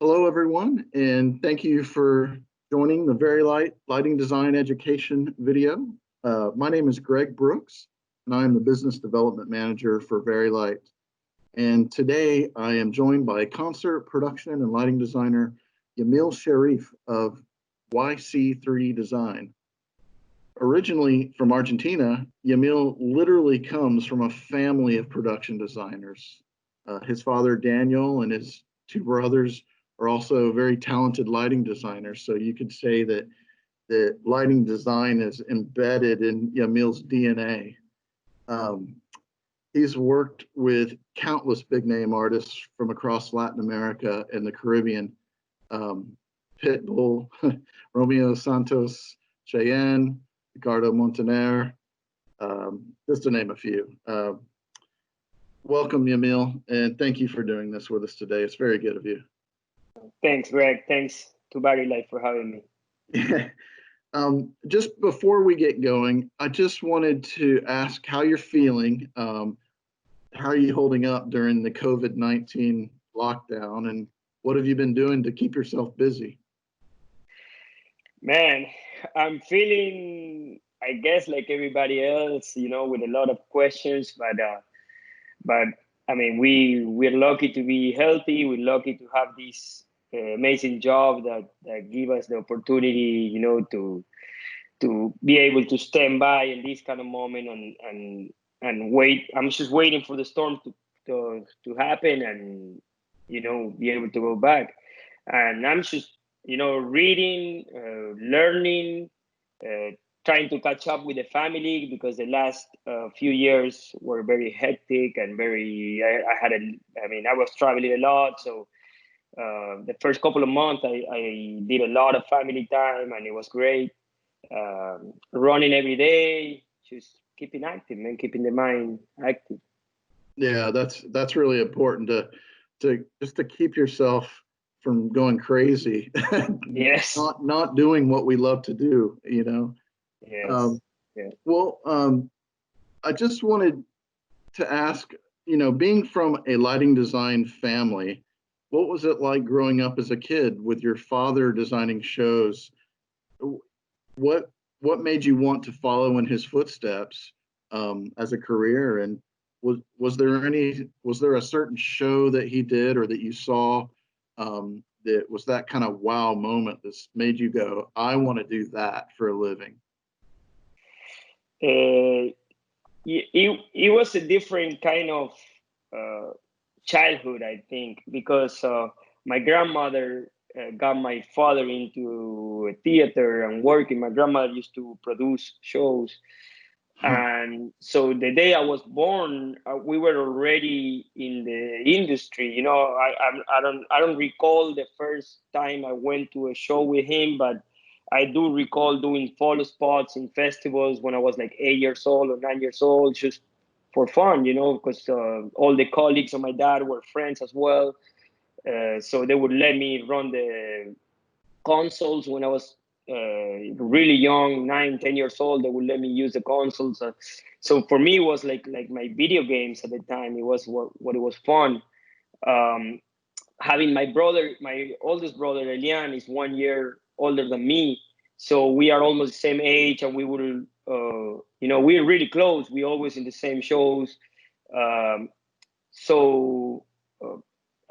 Hello, everyone, and thank you for joining the Vari-Lite Lighting Design Education video. My name is Greg Brooks, and I am the Business Development Manager for Vari-Lite. And today I am joined by concert production and lighting designer Yamil Charif of YC3 Design. Originally from Argentina, Yamil literally comes from a family of production designers. His father, Daniel, and his two brothers are also very talented lighting designers. So you could say that lighting design is embedded in Yamil's DNA. He's worked with countless big name artists from across Latin America and the Caribbean. Pitbull, Romeo Santos, Chayanne, Ricardo Montaner, just to name a few. Welcome, Yamil, and thank you for doing this with us today. It's very good of you. Thanks, Greg. Thanks to Vari-Lite for having me. Just before we get going, I just wanted to ask how you're feeling. How are you holding up during the COVID-19 lockdown, and what have you been doing to keep yourself busy? Man, I'm feeling, I guess, like everybody else, with a lot of questions, but I mean, we're lucky to be healthy. We're lucky to have this amazing job that give us the opportunity, to be able to stand by in this kind of moment and wait. I'm just waiting for the storm to happen and, be able to go back. And I'm just, reading, learning, trying to catch up with the family because the last few years were very hectic and I was traveling a lot. So the first couple of months, I did a lot of family time and it was great. Running every day, just keeping active and keeping the mind active. Yeah, that's really important to just to keep yourself from going crazy. Yes. Not doing what we love to do, Yes. Yeah. Well, I just wanted to ask, being from a lighting design family, what was it like growing up as a kid with your father designing shows? What made you want to follow in his footsteps as a career? And was there a certain show that he did or that you saw that was that kind of wow moment that made you go, I want to do that for a living? It was a different kind of childhood, I think, because my grandmother got my father into a theater and working. My grandmother used to produce shows. And so the day I was born, we were already in the industry. I don't recall the first time I went to a show with him, but I do recall doing photo spots in festivals when I was like 8 years old or 9 years old, just for fun, because all the colleagues of my dad were friends as well. So they would let me run the consoles when I was really young, 9, 10 years old. They would let me use the consoles. So for me, it was like my video games at the time. It was what it was fun. Having my oldest brother, Elian, is 1 year older than me. So we are almost the same age and we would, we're really close. We're always in the same shows.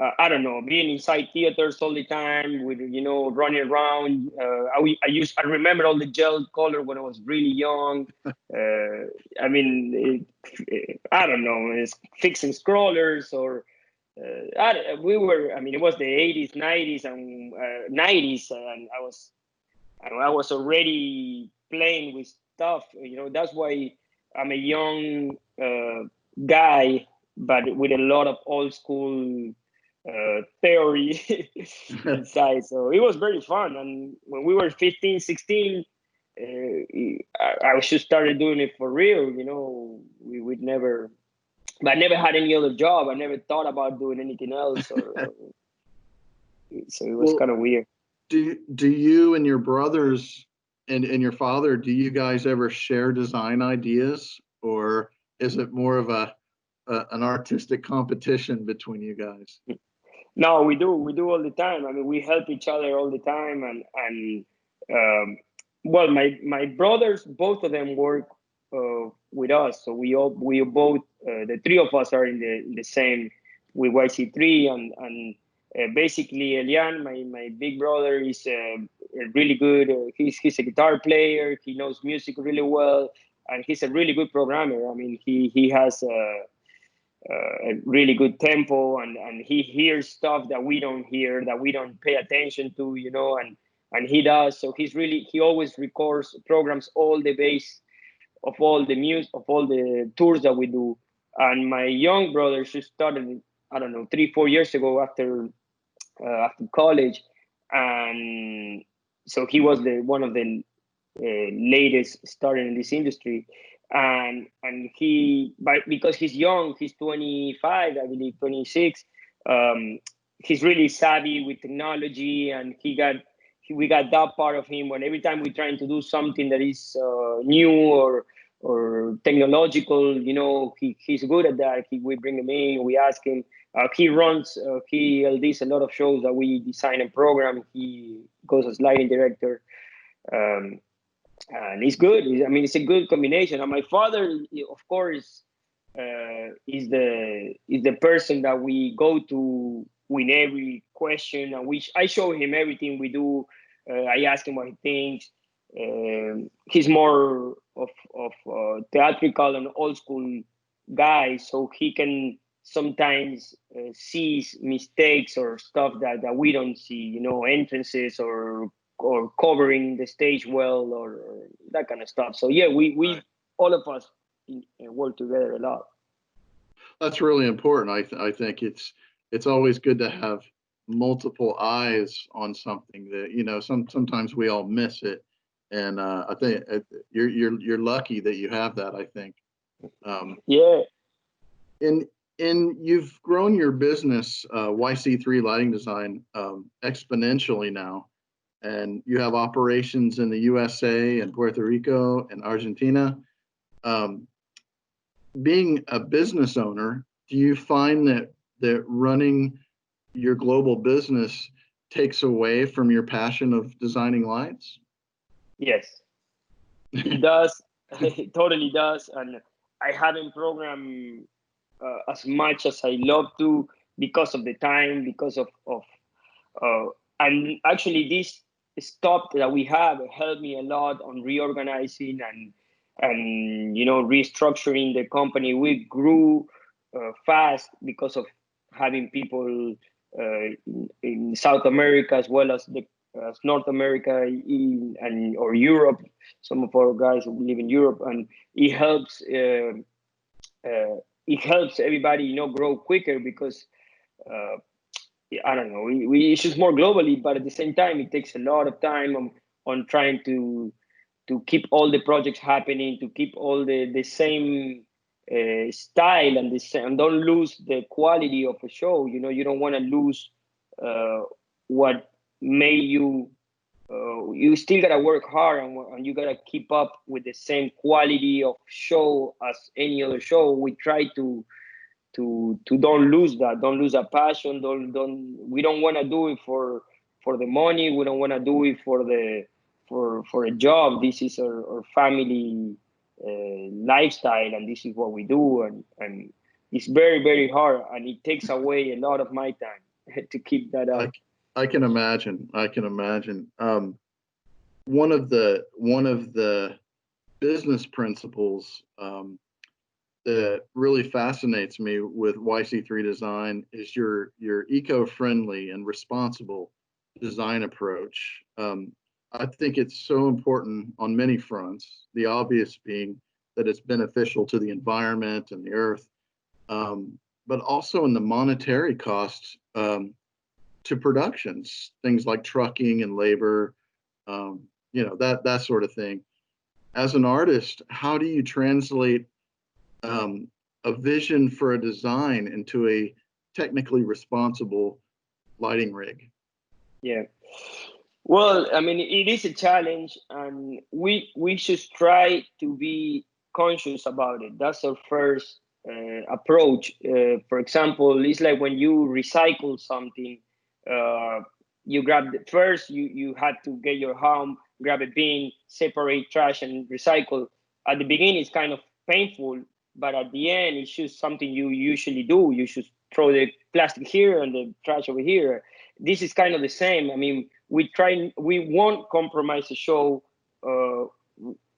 I don't know, being inside theaters all the time with, running around. I remember all the gel color when I was really young. I don't know, it's fixing scrollers or it was the 80s, 90s and 90s. And I was already playing with stuff, that's why I'm a young guy, but with a lot of old school theory inside. So it was very fun. And when we were 15, 16, I just started doing it for real. We would never, but I never had any other job. I never thought about doing anything else. So it was kind of weird. Do you and your brothers and your father, do you guys ever share design ideas, or is it more of an artistic competition between you guys? No, we do all the time. I mean, we help each other all the time, and well, my brothers, both of them work with us, so we both the three of us are in the same with YC3, and basically Elian, my big brother, is really good. He's a guitar player. He knows music really well, and he's a really good programmer. I mean, he has. A really good tempo, and he hears stuff that we don't hear, that we don't pay attention to, you know, and he does. So he always records, programs all the bass of all the music, of all the tours that we do. And my young brother, she started, I don't know, 3 4 years ago after college, and so he was the one of the latest starting in this industry, and because he's young, he's 25, I believe 26. He's really savvy with technology, and we got that part of him. When every time we're trying to do something that is new or technological, you know, he's good at that. We bring him in, we ask him. He LDs a lot of shows that we design and program. He goes as lighting director. Um, and it's good. I mean, it's a good combination. And my father, of course, is the person that we go to with every question, and I show him everything we do. I ask him what he thinks. He's more of theatrical and old school guy, so he can sometimes see mistakes or stuff that we don't see. You know, entrances or covering the stage well, or that kind of stuff. So yeah, we Right. all of us work together a lot. That's really important. I think it's always good to have multiple eyes on something that, you know, sometimes we all miss it. And I think you're lucky that you have that, I think. Um, Yeah. and you've grown your business, YC3 Lighting Design, exponentially now, and you have operations in the USA and Puerto Rico and Argentina. Um, Being a business owner, do you find that running your global business takes away from your passion of designing lights? Yes, it does. It totally does. And I haven't programmed as much as I love to, because of the time, because of and actually this stop that we have helped me a lot on reorganizing and you know, restructuring the company. We grew fast because of having people in South America, as well as the North America, and or Europe. Some of our guys live in Europe, and it helps. It helps everybody, you know, grow quicker, because uh, I don't know, we issues more globally, but at the same time, it takes a lot of time on trying to keep all the projects happening, to keep all the same style, and the same, and don't lose the quality of a show. You know, you don't want to lose uh, what made you. You still gotta work hard, and you gotta keep up with the same quality of show as any other show. We try to don't lose that, don't lose that passion. Don't We don't want to do it for the money. We don't want to do it for a job. This is our family lifestyle, and this is what we do, and it's very very hard, and it takes away a lot of my time to keep that I up. I can imagine. I can imagine. One of the business principles, that really fascinates me with YC3 design is your eco-friendly and responsible design approach. I think it's so important on many fronts. The obvious being that it's beneficial to the environment and the earth, but also in the monetary costs, to productions, things like trucking and labor, that sort of thing. As an artist, how do you translate a vision for a design into a technically responsible lighting rig? Yeah. Well, I mean, it is a challenge, and we should try to be conscious about it. That's our first approach. For example, it's like when you recycle something, you grab first, you had to get your home, grab a bin, separate trash and recycle. At the beginning, it's kind of painful, but at the end, it's just something you usually do. You should throw the plastic here and the trash over here. This is kind of the same. I mean, we won't compromise the show,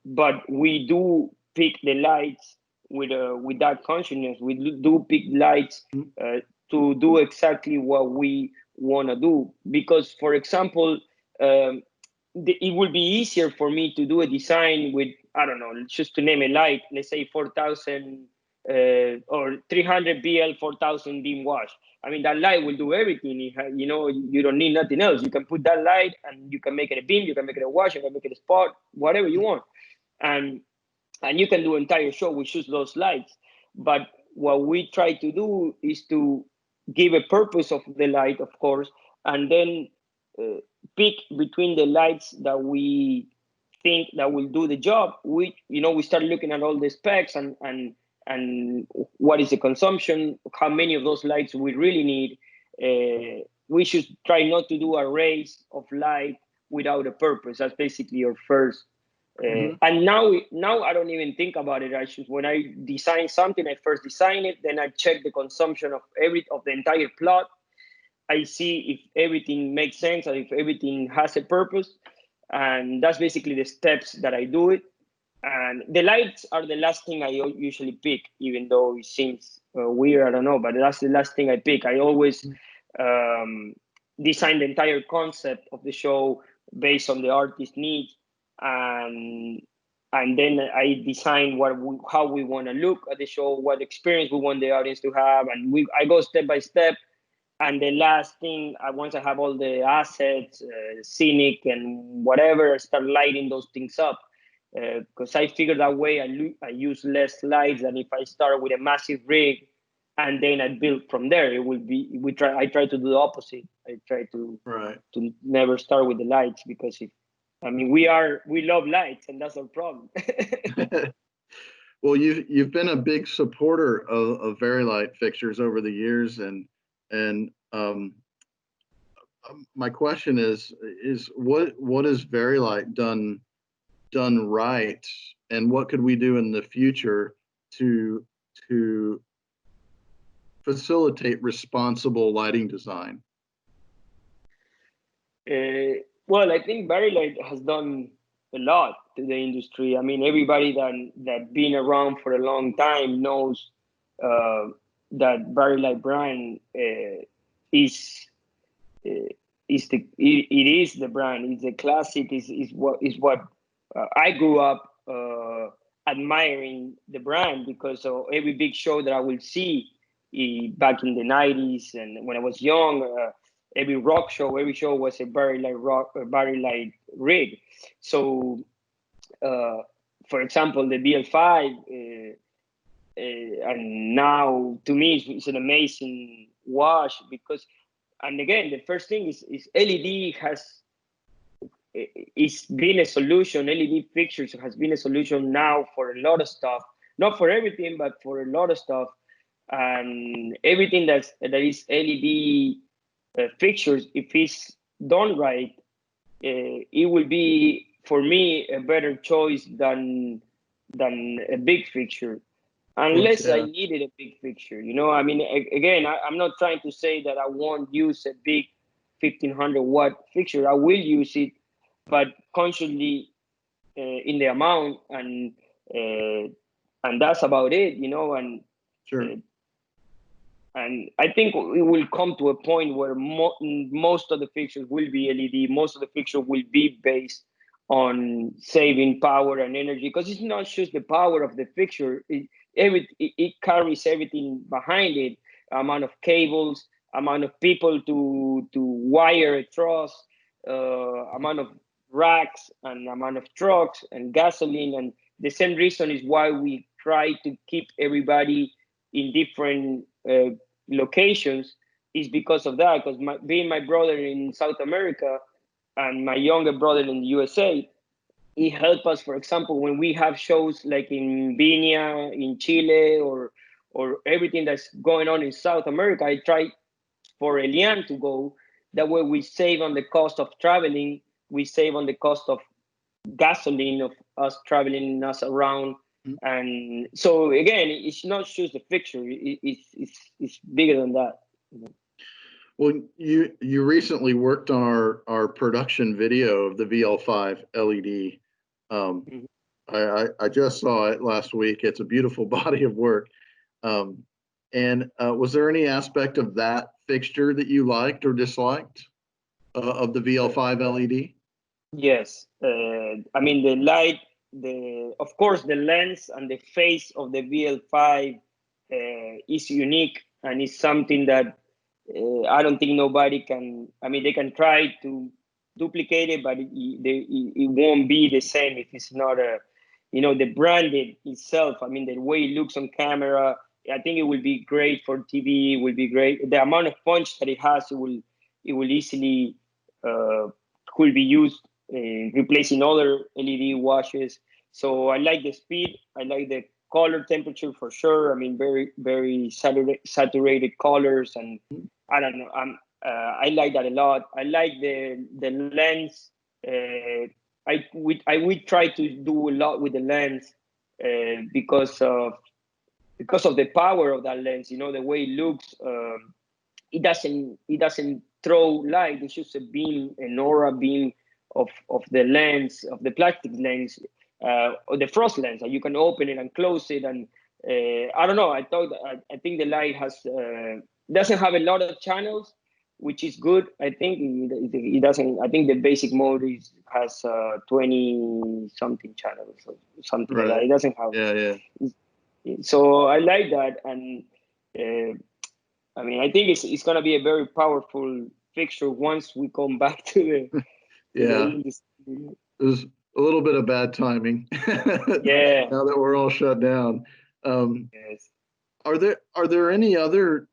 but we do pick the lights with that consciousness. We do pick lights to do exactly what we want to do. Because, for example, it will be easier for me to do a design with, I don't know, just to name a light, let's say 4,000 or 300 BL 4,000 dim wash. I mean, that light will do everything. You know, you don't need nothing else. You can put that light and you can make it a beam, you can make it a wash, you can make it a spot, whatever you want. And you can do an entire show with just those lights. But what we try to do is to give a purpose of the light, of course, and then pick between the lights that we think that will do the job. We start looking at all the specs and what is the consumption, how many of those lights we really need. We should try not to do arrays of light without a purpose. That's basically your first. And now I don't even think about it. When I design something, I first design it, then I check the consumption of the entire plot. I see if everything makes sense and if everything has a purpose. And that's basically the steps that I do it. And the lights are the last thing I usually pick, even though it seems weird, I don't know, but that's the last thing I pick. I always design the entire concept of the show based on the artist's needs. And then I design how we want to look at the show, what experience we want the audience to have. And I go step by step. And the last thing, once I have all the assets, scenic and whatever, I start lighting those things up. Because I figure that way I use less lights than if I start with a massive rig and then I build from there. I try to do the opposite. I try to never start with the lights, because we love lights, and that's our problem. Well, you've been a big supporter of Vari-Lite fixtures over the years, and my question is what has Vari-Lite done right, and what could we do in the future to facilitate responsible lighting design? Well, I think Vari-Lite has done a lot to the industry. I mean, everybody that been around for a long time knows that Vari-Lite brand is the brand. It's a classic. Is what I grew up admiring the brand, because of every big show that I will see back in the 90s and when I was young. Every rock show, every show was a Vari-Lite rig. So, for example, the BL5, and now to me it's an amazing wash, because, and again, the first thing is LED it's been a solution. LED fixtures has been a solution now for a lot of stuff, not for everything, but for a lot of stuff, and everything that is LED. Fixtures, if it's done right, it will be, for me, a better choice than a big fixture, unless I needed a big fixture. I mean, again, I'm not trying to say that I won't use a big 1500 watt fixture. I will use it, but consciously in the amount, and that's about it. And sure. And I think it will come to a point where most of the fixtures will be LED. Most of the fixtures will be based on saving power and energy, because it's not just the power of the fixture. It carries everything behind it: amount of cables, amount of people to wire a truss, amount of racks, and amount of trucks and gasoline. And the same reason is why we try to keep everybody in different locations, is because of that. Because being my brother in South America and my younger brother in the USA, it helped us. For example, when we have shows like in Viña in Chile, or or everything that's going on in South America, I try for Elian to go. That way we save on the cost of traveling, we save on the cost of gasoline of us traveling us around. Mhm. And so again, it's not just the fixture, it's bigger than that. Well, you recently worked on our production video of the VL5 LED. Um, Mhm. I just saw it last week. It's a beautiful body of work. And was there any aspect of that fixture that you liked or disliked of the VL5 LED? Yes, I mean the light, the of course the lens and the face of the VL5 is unique, and it's something that I don't think nobody can. I mean, they can try to duplicate it, but it won't be the same if it's not a, the branded itself. I mean, the way it looks on camera, I think it will be great for TV. It will be great. The amount of punch that it has, it will easily could be used replacing other LED washes. So I like the speed. I like the color temperature for sure. I mean, very very saturated colors, and I don't know. I like that a lot. I like the lens. I would try to do a lot with the lens because of the power of that lens. The way it looks. It doesn't throw light. It's just a beam, an aura beam of the lens, of the plastic lens, or the frost lens. And you can open it and close it. And I don't know. I think the light doesn't have a lot of channels, which is good. I think it doesn't. I think the basic mode has 20 something channels or something like that. Right. It doesn't have. Yeah, So I like that. And I mean, I think it's gonna be a very powerful fixture once we come back to the yeah, to the yeah. industry. It was a little bit of bad timing Yeah. now that we're all shut down. Um, Yes. are there any other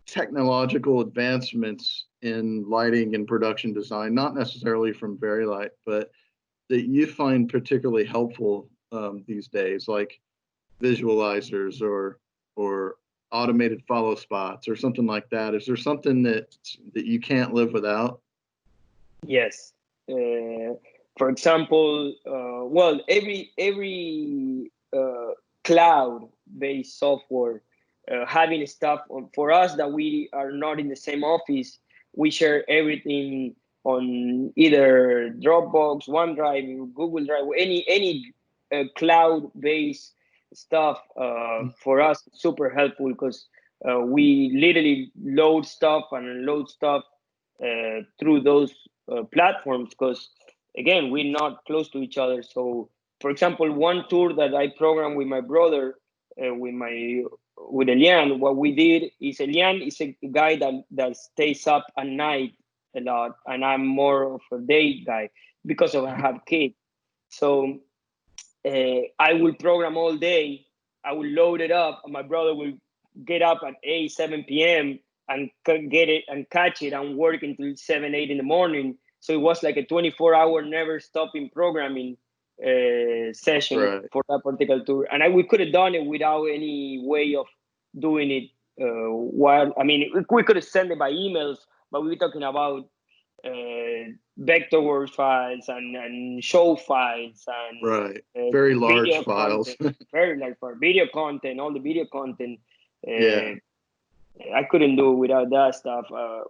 technological advancements in lighting and production design, not necessarily from Vari-Lite, but that you find particularly helpful these days, like visualizers or automated follow spots or something like that? Is there something that you can't live without? Yes. For example, well, every cloud-based software having stuff for us that we are not in the same office. We share everything on either Dropbox, OneDrive, Google Drive, any cloud-based stuff. For us, super helpful because we literally load stuff and unload stuff through those platforms because again we're not close to each other. So for example, one tour that I programmed with my brother, with Elian, what we did is Elian is a guy that stays up at night a lot, and I'm more of a day guy because of I have kids. So I will program all day. I will load it up, and my brother will get up at 8, 7 p.m. and get it and catch it and work until 7, 8 in the morning. So it was like a 24-hour, never stopping programming session Right. for that particular tour. And we could have done it without any way of doing it. While I mean, we could have sent it by emails, but we were talking about vector files and show files and Right. Very large video files. content, very large for video content, all the video content. Yeah. Uh, I couldn't do it without that stuff.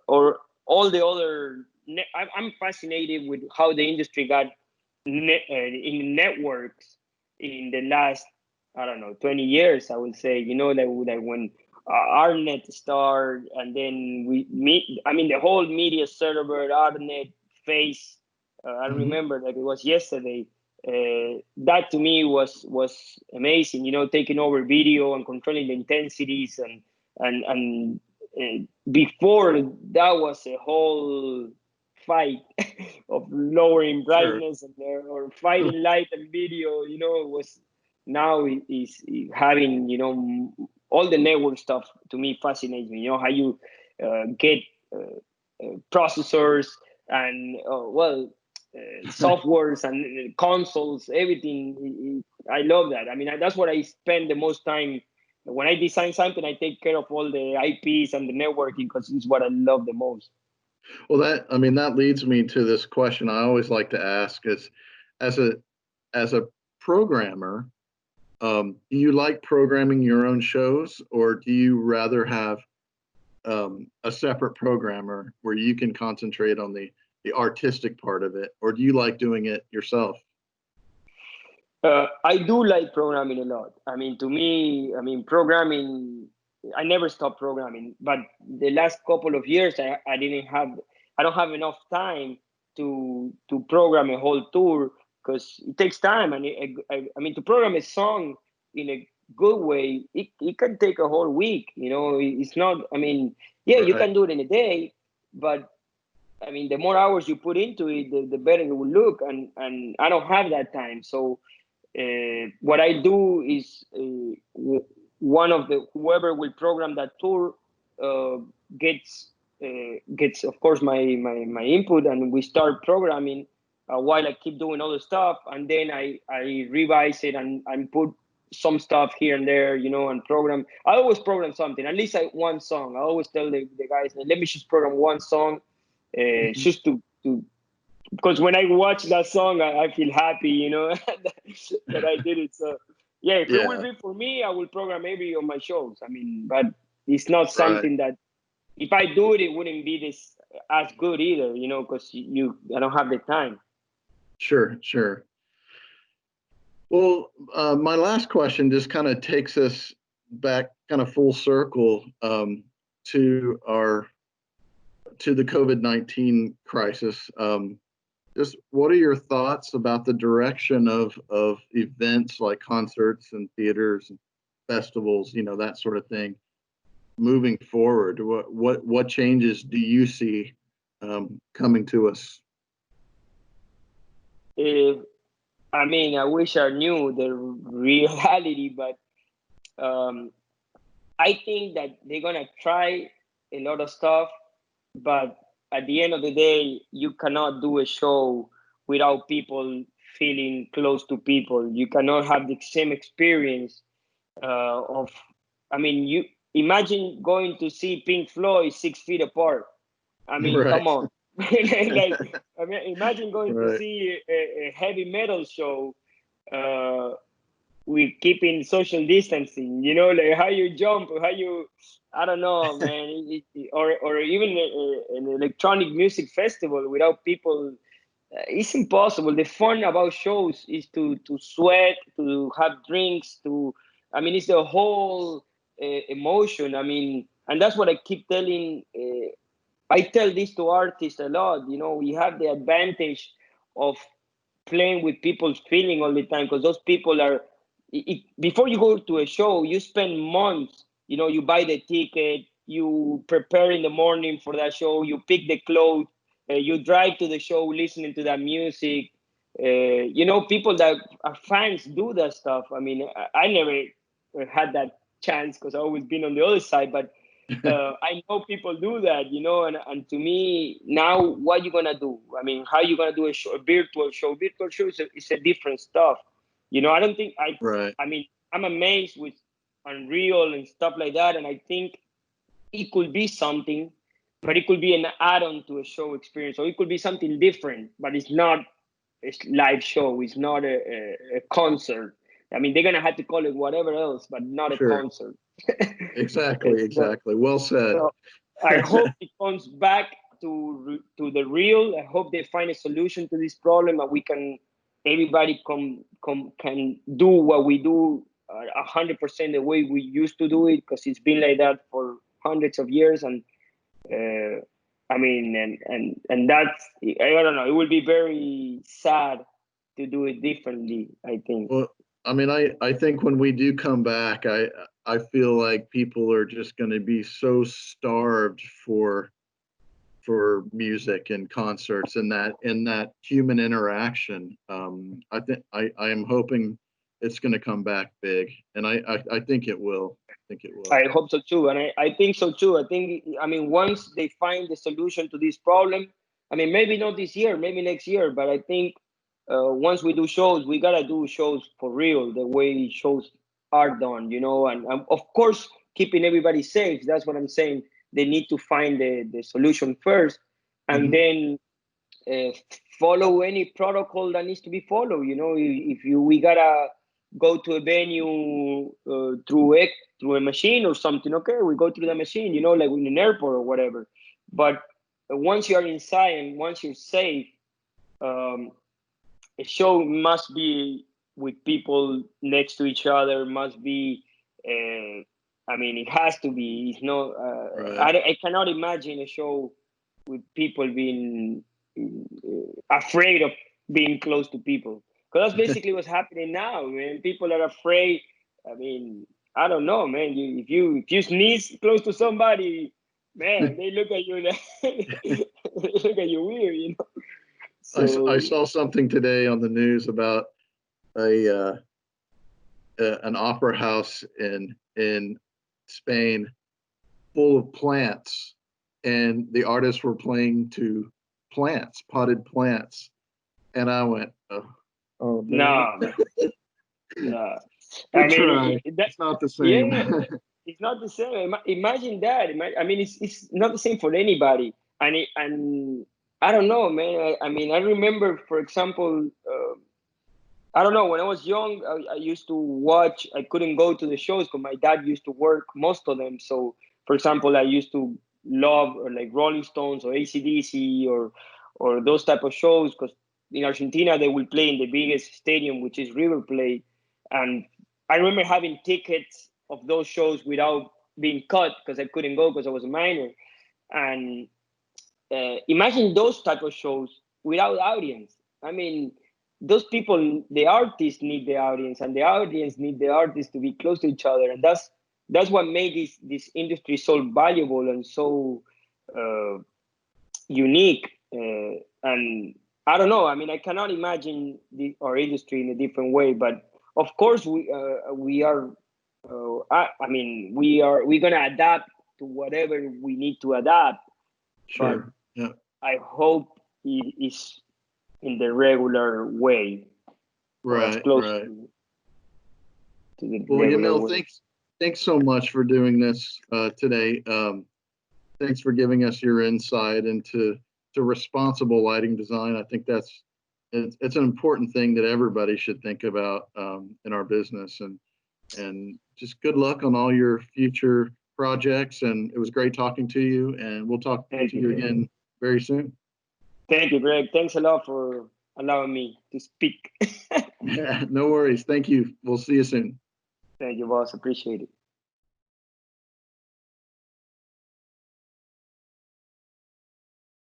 Or all the other. I'm fascinated with how the industry got in networks in the last, I don't know, 20 years. I would say, like when ARNet started, and then I mean, the whole media server, ARNet, Face. I Mhm. remember like it was yesterday. That to me was amazing. Taking over video and controlling the intensities and before that was a whole fight of lowering Sure. brightness or fighting light and video. It was now is having all the network stuff. To me fascinates me. How you get processors and softwares and consoles, everything. I love that. I mean, that's what I spend the most time when I design something, I take care of all the IPs and the networking because it's what I love the most. Well, that leads me to this question I always like to ask is, as a as a programmer, do you like programming your own shows, or do you rather have a separate programmer where you can concentrate on the artistic part of it, or do you like doing it yourself? I do like programming a lot. I mean, to me, I mean, programming, I never stop programming, but the last couple of years, I don't have enough time to program a whole tour because it takes time. And I mean, to program a song in a good way, it can take a whole week. You know, it's not, I mean, yeah, you Right. can do it in a day, but I mean, the more hours you put into it, the better it will look. And I don't have that time. So, what I do is one of the whoever will program that tour uh, gets gets of course my input, and we start programming while I keep doing other stuff, and then I revise it and put some stuff here and there, you know, and program. I always program something, at least one song. I always tell the guys, let me just program one song, Mhm. just to because when I watch that song, I feel happy, you know, that I did it. So yeah, if it will Yeah. be for me, I will program maybe on my shows. I mean, but it's not Right. something that if I do it, it wouldn't be this as good either, you know, because I don't have the time. Sure. Sure. Well, my last question just kind of takes us back, kind of full circle, to our to the COVID-19 crisis. Just what are your thoughts about the direction of events like concerts and theaters and festivals, that sort of thing, moving forward? What changes do you see coming to us? If, I mean, I wish I knew the reality, but um, I think that they're gonna try a lot of stuff, but at the end of the day, you cannot do a show without people feeling close to people. You cannot have the same experience of. I mean, you imagine going to see Pink Floyd 6 feet apart. I mean, come Right. on. Like, I mean, imagine going to Right. see a heavy metal show uh, with keeping social distancing, you know, like how you jump, how you, I don't know, man, or even an electronic music festival without people, it's impossible. The fun about shows is to sweat, to have drinks, I mean, it's the whole emotion. I mean, and that's what I keep telling. I tell this to artists a lot. You know, we have the advantage of playing with people's feeling all the time because those people are before you go to a show you spend months, you know, you buy the ticket, you prepare in the morning for that show, you pick the clothes, you drive to the show listening to that music. You know, people that are fans do that stuff. I mean, I never had that chance because I always been on the other side, but I know people do that, you know, and to me now, what you gonna do? I mean, how you gonna do a show, a virtual show? Virtual show is a different stuff, you know. I don't think Right. I mean, I'm amazed with Unreal and stuff like that, and I think it could be something, but it could be an add-on to a show experience, or it could be something different, but it's not a live show. It's not a concert. I mean, they're gonna have to call it whatever else, but not a Sure. concert. Exactly. So, Exactly. Well said. so I hope it comes back to the real. I hope they find a solution to this problem, and we can everybody can do what we do 100% the way we used to do it because it's been like that for hundreds of years. And I mean, and that's I don't know. It will be very sad to do it differently, I think. Well, I mean, I think when we do come back, I feel like people are just going to be so starved for music and concerts and that human interaction. I am hoping it's going to come back big, and I think it will. I think it will. I hope so too, and I think so too. I think, I mean, once they find the solution to this problem, I mean, maybe not this year, maybe next year, but I think once we do shows, we gotta do shows for real, the way shows are done, and of course, keeping everybody safe. That's what I'm saying. They need to find the solution first, and then follow any protocol that needs to be followed. If we gotta go to a venue through a machine or something, okay, we go through the machine, like in an airport or whatever. But once you are inside and once you're safe, a show must be with people next to each other, must be, it has to be. It's not, Right. I cannot imagine a show with people being afraid of being close to people. Because that's basically what's happening now, man. People are afraid. I don't know, man. If you sneeze close to somebody, man, they look at you like they look at you weird. I So saw something today on the news about an opera house in Spain full of plants, and the artists were playing to plants, potted plants, and I went, oh man. no, no. Good try. That, It's not the same. yeah, it's not the same. Imagine that. It's not the same for anybody. And I don't know, man. I remember, for example, I don't know. When I was young, I used to watch. I couldn't go to the shows because my dad used to work most of them. So, for example, I used to love like Rolling Stones or AC/DC or those type of shows because in Argentina they will play in the biggest stadium, which is River Plate. And I remember having tickets of those shows without being cut because I couldn't go because I was a minor. And imagine those type of shows without audience. Those people, the artists need the audience, and the audience need the artists to be close to each other, and that's what made this industry so valuable and so unique. And I don't know. I cannot imagine our industry in a different way. But of course, we are. We're gonna adapt to whatever we need to adapt. But Sure. Yeah. I hope it is in the regular way, or as Right. close Right. to the Well, regular Yamil, way. thanks so much for doing this today. Thanks for giving us your insight into responsible lighting design. I think it's an important thing that everybody should think about in our business. And just good luck on all your future projects. And it was great talking to you. And we'll talk Thank to you, you Greg. again very soon. Thank you, Greg. Thanks a lot for allowing me to speak. No worries. Thank you. We'll see you soon. Thank you, boss. Appreciate it.